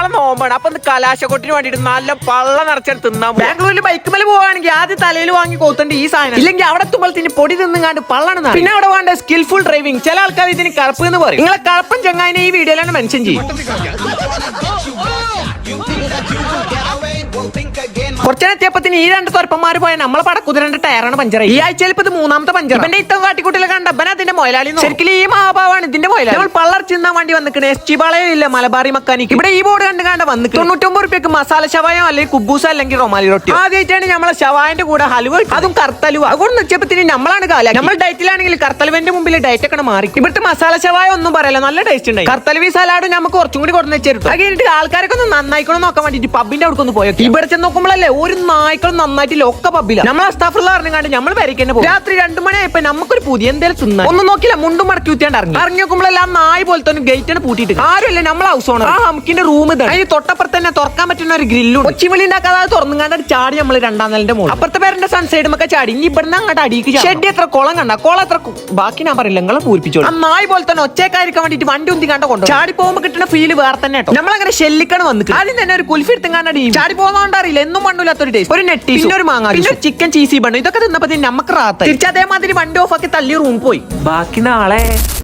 നാളെ നോമ്പാണ്. അപ്പൊ കലാശക്കൊട്ടിന് വേണ്ടിട്ട് നല്ല പള്ള നിറച്ചാൽ തിന്നാൻ. ബാംഗ്ലൂരിൽ ബൈക്ക് മേലെ പോവാണെങ്കിൽ ആദ്യം തലയിൽ വാങ്ങി കോത്തണ്ട് ഈ സാധനം, ഇല്ലെങ്കിൽ അവിടെ എത്തുമ്പോഴത്തേന് പൊടി തിന്നുകാണ്ട് പള്ളാണ്. പിന്നെ അവിടെ വേണ്ട സ്കിൽഫുൾ ഡ്രൈവിംഗ്. ചില ആൾക്കാർ ഇതിന് കറുപ്പ് എന്ന് പറയും. നിങ്ങളെ കറുപ്പൻ ചങ്ങായിനെ ഈ വീഡിയോയിലാണ് മെൻഷൻ ചെയ്യും. കുറച്ചെത്തിയപ്പത്തിന് ഈ രണ്ട് തുറപ്പന്മാര് പോയ നമ്മളെ പടക്കുതിരന്റെ ടയറാണ് പഞ്ചറായി. ഈ ആഴ്ചയിൽ ഇപ്പൊ ഇത് മൂന്നാമത്തെ പഞ്ചർ. പിന്നെ ഇത്തം കാട്ടിക്കുട്ടിലെ കണ്ടപ്പന അതിന്റെ മൊയലാളി. ശരിക്കും ഈ മഹാഭാവാണ് ഇതിന്റെ മൊയലാളി. നമ്മൾ പള്ളർച്ചിന്നാൻ വേണ്ടി വന്നിക്കണേ. എസ്റ്റിപാളയില്ല മലബാറി മക്കാനിക്ക്. ഇവിടെ ഈ ബോർഡ് കണ്ട് വന്ന് 99 രൂപയ്ക്ക് മസാല ഷവായോ അല്ലെങ്കിൽ കുബൂസ അല്ലെങ്കിൽ റൊമാലി റൊട്ടി. ആദ്യമായിട്ടാണ് നമ്മളെ ഷവായന്റെ കൂടെ ഹലുവ, അതും കർത്തലുവ. അതുകൊണ്ട് വെച്ചപ്പത്തിന് നമ്മളാണ് കാല. നമ്മൾ ഡയറ്റിലാണെങ്കിൽ കർത്തലുവിന്റെ മുമ്പിൽ ഡയറ്റ് ഒക്കെ മാറി. ഇവിടുത്തെ മസാല ഷവായ ഒന്നും പറയല്ല, നല്ല ടേസ്റ്റ് ഉണ്ട്. കർത്തലുവി സലാഡും നമുക്ക് കുറച്ചും കൂടി കൊടുന്ന് വെച്ചിരുന്നു. അത് കഴിഞ്ഞിട്ട് ആൾക്കാരൊക്കെ ഒന്ന് നന്നായിക്കണം നോക്കാൻ വേണ്ടിട്ട് പബ്ബിന്റെ അവിടെ ഒന്ന് പോയോ. ഇവിടെ ചെന്ന് നോക്കുമ്പോഴല്ലേ ഒരു നായ്ക്കളും നന്നായിട്ട് ഒക്കെ പബ്ബില്ല. നമ്മൾ അസ്താഫുള്ള പറഞ്ഞാണ്ട് നമ്മൾ വരയ്ക്കന്നെ പോകും. രാത്രി 2 മണിയായപ്പോ നമുക്കൊരു പുതിയ എന്തേലും തിന്നാൻ ഒന്നും നോക്കില്ല. മുണ്ടും മടക്കി ഊത്തിയാണ്ട് ഇറങ്ങി നോക്കുമ്പോഴെല്ലാം നായ് പോലെ തന്നെ ഗേറ്റാണ് പൂട്ടിയിട്ട്. ആരുമല്ല നമ്മൾ ഹൗസ് ഓണർ. ആ നമുക്കിന്റെ റൂം ഇതാണ്. അതിന് തൊട്ടപ്പുറത്ത് തന്നെ തുറക്കാൻ പറ്റുന്ന ഒരു ഗ്രില്ലും. ഒച്ചിവിളി ഉണ്ടാക്കാതെ തുറന്നുകാണ്ട് ചാടി നമ്മൾ 2ാം നിലന്റെ മുകളിൽ. അപ്പുറത്തെ പേരുടെ സൺസൈഡ് ഒക്കെ ചാടി. ഇനി ഇവിടുന്ന് അങ്ങോട്ട് അടിയിക്ക് ഷെഡ് എത്ര കുളം കണ്ട കുളം എത്ര ബാക്കി ഞാൻ പറയില്ല, നിങ്ങളെ പൂരിപ്പിച്ചോളൂ. ആ നായ് പോലെ തന്നെ ഒച്ചക്കായിരിക്കാൻ വേണ്ടിട്ട് വണ്ടി ഉന്തി കണ്ട കൊണ്ടു ചാടി പോകുമ്പോൾ കിട്ടുന്ന ഫീല് വേറെ തന്നെ കേട്ടോ. നമ്മളങ്ങനെ ഷെല്ലിക്കാണ് വന്നിട്ട് ആദ്യം തന്നെ ഒരു കുൽഫി എടുത്തുകാണ്ടി ചാടി പോകുന്നോണ്ടറിയില്ല. എന്നും മണ്ണൂലാത്തൊരു ടേസ്റ്റ്. ഒരു നെറ്റി, പിന്നെ ഒരു മാങ്ങ, പിന്നെ ചിക്കൻ ചീസി ബണ്ണ്. ഇതൊക്കെ തിന്നപ്പോ നമുക്ക് റാത്ത തിരിച്ച് അതേമാതിരി വണ്ടി ഓഫ് ആക്കി തള്ളി റൂം പോയി. ബാക്കി നാളെ